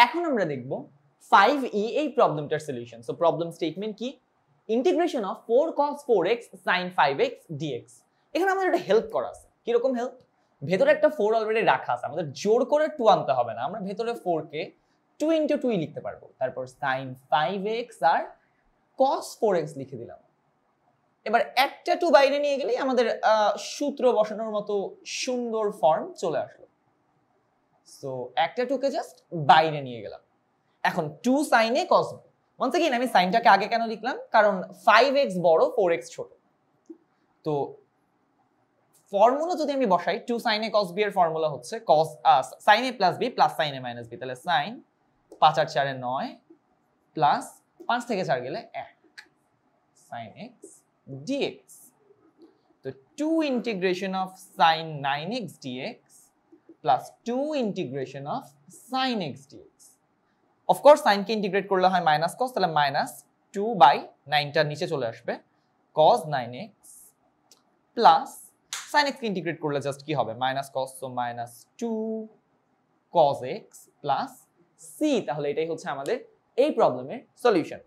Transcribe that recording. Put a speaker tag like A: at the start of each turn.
A: এখন আমরা দেখব 5e এই প্রবলেমটার সলিউশন। সো প্রবলেম স্টেটমেন্ট কি? Integration of 4 cos 4x sin 5x dx। এখানে আমাদের একটা হেল্প করা আছে। কি রকম হেল্প? ভেতরে একটা 4 অলরেডি রাখা আছে, আমাদের জোর করে 2 আনতে হবে না। আমরা ভেতরে 4 কে 2 * 2 লিখতে পারবো। তারপর sin 5x আর cos 4x লিখে দিলাম। এবার একটা 2 বাইরে নিয়ে গেলেই আমাদের সূত্র বসানোর মতো সুন্দর ফর্ম চলে আসলো। সো একটা 2 কে জাস্ট বাইরে নিয়ে গেলাম। এখন 2 sin a cos b। Once again আমি সাইনটাকে আগে কেন লিখলাম? কারণ 5x বড় 4x ছোট। তো ফর্মুলা যদি আমি বসাই 2 sin a cos b এর ফর্মুলা হচ্ছে cos sin a plus b plus sin a minus b। তাহলে sin 5 আর 4 এ 9 প্লাস 5 থেকে 4 গেলে 1 sin x dx। তো 2 integration of sin 9x dx plus 2 integration of sin x dx। Of course sin K integrate করলে হয় minus cos, তাহলে minus 2/9 টা নিচে চলে আসবে cos 9x plus sin x কে ইন্টিগ্রেট করলে জাস্ট কি হবে minus cos, so minus 2 cos x plus c। তাহলে এটাই হচ্ছে আমাদের এই প্রবলেমের সলিউশন।